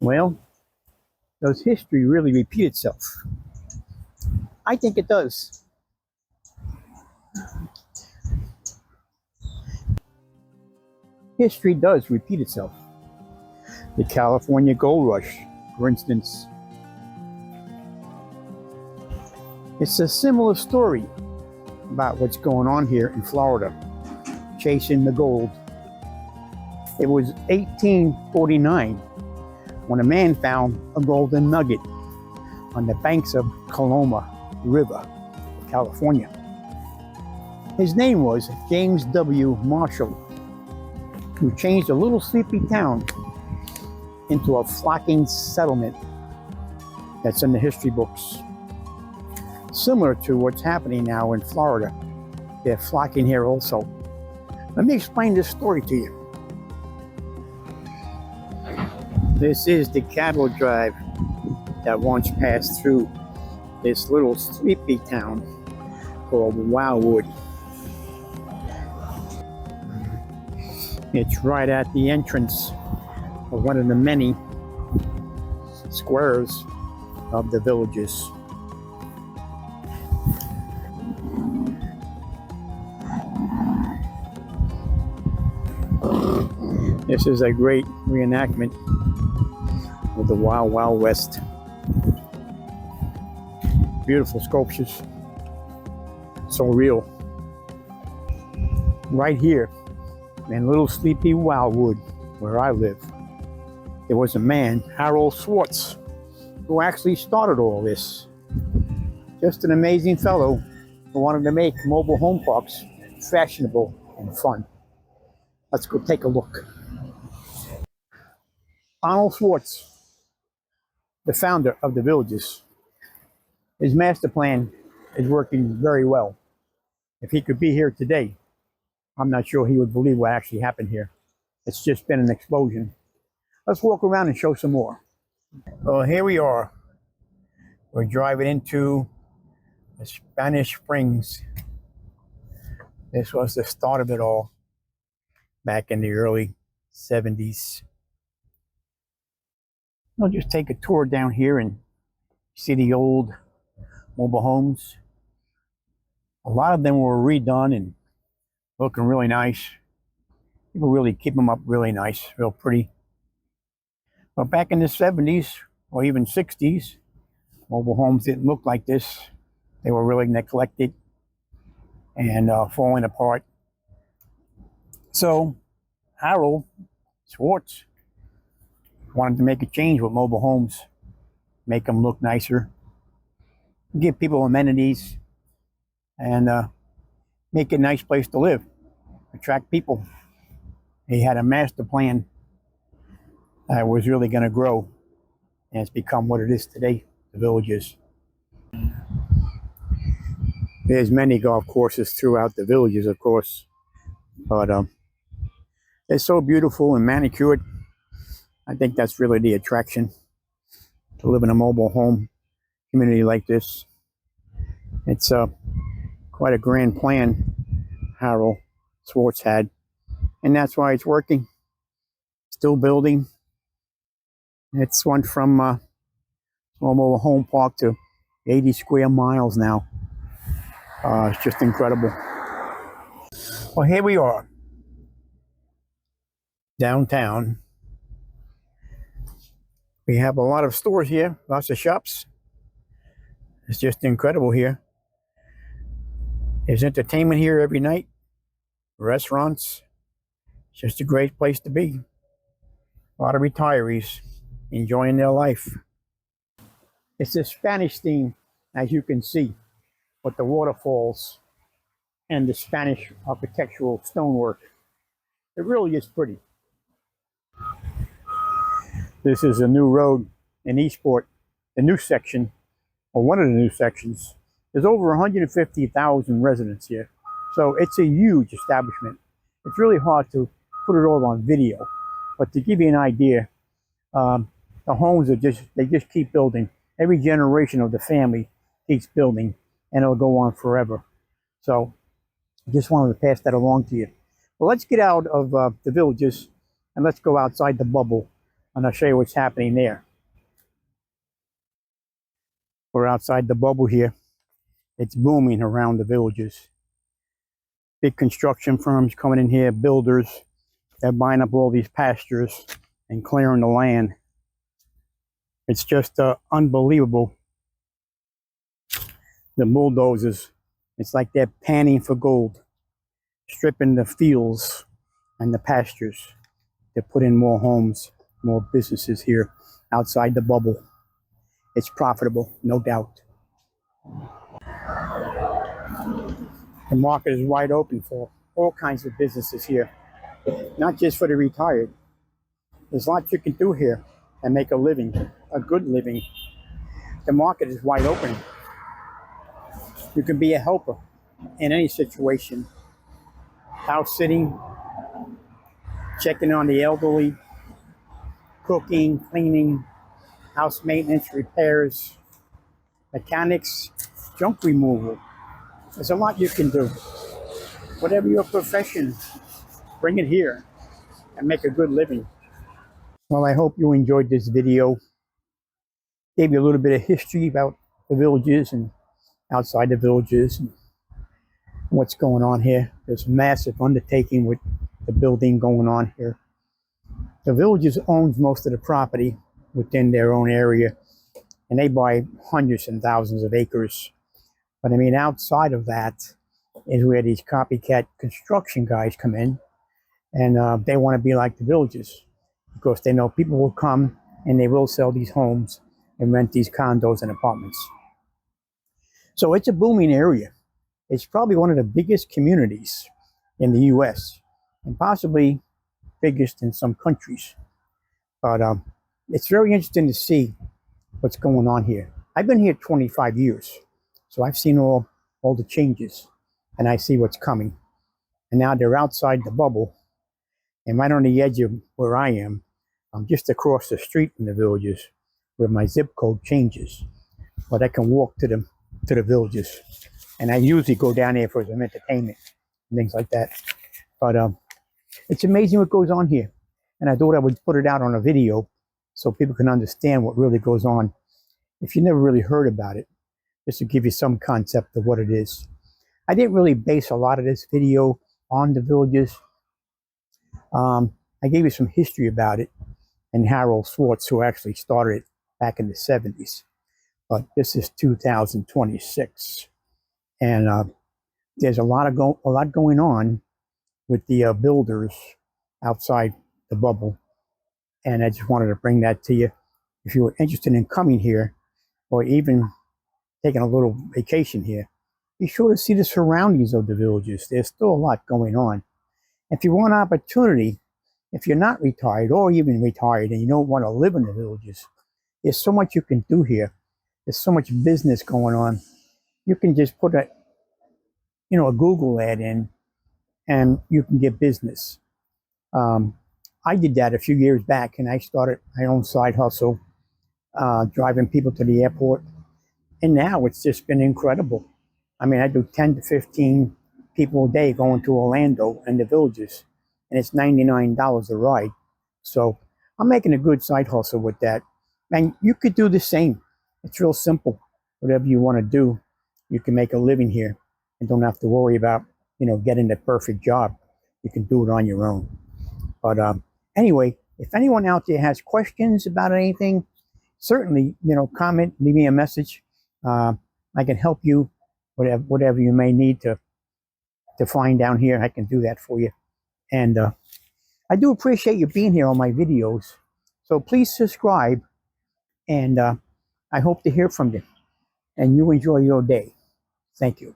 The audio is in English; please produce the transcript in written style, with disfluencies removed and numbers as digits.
Well, does history really repeat itself? I think it does. History does repeat itself. The California Gold Rush, for instance. It's a similar story about what's going on here in Florida, chasing the gold. It was 1849 when a man found a golden nugget on the banks of Coloma River, California. His name was James W. Marshall, who changed a little sleepy town into a flocking settlement that's in the history books. Similar to what's happening now in Florida. They're flocking here also. Let me explain this story to you. This is the cattle drive that once passed through this little sleepy town called Wildwood. It's right at the entrance of one of the many squares of the villages. This is a great reenactment of the Wild Wild West. Beautiful sculptures, so real. Right here in little sleepy Wildwood, where I live, there was a man, Harold Schwartz, who actually started all this. Just an amazing fellow who wanted to make mobile home parks fashionable and fun. Let's go take a look. Arnold Schwartz, the founder of the villages. His master plan is working very well. If he could be here today, I'm not sure he would believe what actually happened here. It's just been an explosion. Let's walk around and show some more. Well, here we are. We're driving into the Spanish Springs. This was the start of it all back in the early 70s. I'll just take a tour down here and see the old mobile homes. A lot of them were redone and looking really nice. People really keep them up really nice, real pretty. But back in the 70s or even 60s, mobile homes didn't look like this. They were really neglected and falling apart. So Harold Schwartz wanted to make a change with mobile homes, make them look nicer, give people amenities, and make it a nice place to live, attract people. He had a master plan that was really going to grow, and it's become what it is today, the villages. There's many golf courses throughout the villages, of course, but they're so beautiful and manicured. I think that's really the attraction, to live in a mobile home community like this. It's quite a grand plan Harold Schwartz had, and that's why it's working. Still building. It's went from small mobile home park to 80 square miles now. It's just incredible. Well, here we are, downtown. We have a lot of stores here, lots of shops. It's just incredible here. There's entertainment here every night, restaurants. It's just a great place to be. A lot of retirees enjoying their life. It's a Spanish theme, as you can see, with the waterfalls and the Spanish architectural stonework. It really is pretty. This is a new road in Eastport, the new section, or one of the new sections. There's over 150,000 residents here. So it's a huge establishment. It's really hard to put it all on video, but to give you an idea, the homes are they just keep building. Every generation of the family keeps building, and it'll go on forever. So I just wanted to pass that along to you. Well, let's get out of the villages and let's go outside the bubble and I'll show you what's happening there. We're outside the bubble here. It's booming around the villages. Big construction firms coming in here, builders. They're buying up all these pastures and clearing the land. It's just unbelievable. The bulldozers, it's like they're panning for gold, stripping the fields and the pastures to put in more homes, more businesses here outside the bubble. It's profitable, no doubt. The market is wide open for all kinds of businesses here, not just for the retired. There's lots you can do here and make a living, a good living. The market is wide open. You can be a helper in any situation. House sitting, checking on the elderly, cooking, cleaning, house maintenance, repairs, mechanics, junk removal. There's a lot you can do. Whatever your profession, bring it here and make a good living. Well, I hope you enjoyed this video. Gave you a little bit of history about the villages and outside the villages and what's going on here. There's a massive undertaking with the building going on here. The villages owns most of the property within their own area, and they buy hundreds and thousands of acres. But I mean, outside of that is where these copycat construction guys come in, and they want to be like the villages because they know people will come and they will sell these homes and rent these condos and apartments. So it's a booming area. It's probably one of the biggest communities in the U.S. and possibly biggest in some countries. But it's very interesting to see what's going on here. I've been here 25 years, so I've seen all the changes, and I see what's coming. And now they're outside the bubble, and right on the edge of where I am, I'm just across the street from the villages where my zip code changes, but I can walk to the villages. And I usually go down there for some entertainment and things like that. But it's amazing what goes on here. And I thought I would put it out on a video so people can understand what really goes on. If you never really heard about it, just to give you some concept of what it is. I didn't really base a lot of this video on the villages. I gave you some history about it and Harold Schwartz, who actually started it back in the 70s. But this is 2026. And there's a lot going on with the builders outside the bubble. And I just wanted to bring that to you. If you were interested in coming here, or even taking a little vacation here, be sure to see the surroundings of the villages. There's still a lot going on. If you want opportunity, if you're not retired or even retired and you don't want to live in the villages, there's so much you can do here. There's so much business going on. You can just put a Google ad in and you can get business. I did that a few years back, and I started my own side hustle, driving people to the airport. And now it's just been incredible. I mean, I do 10 to 15 people a day going to Orlando and the villages, and it's $99 a ride. So I'm making a good side hustle with that. And you could do the same. It's real simple. Whatever you want to do, you can make a living here and don't have to worry about, getting the perfect job. You can do it on your own. But anyway, if anyone out there has questions about anything, certainly, comment, leave me a message. I can help you, whatever you may need to find down here. I can do that for you. And I do appreciate you being here on my videos. So please subscribe, and I hope to hear from you. And you enjoy your day. Thank you.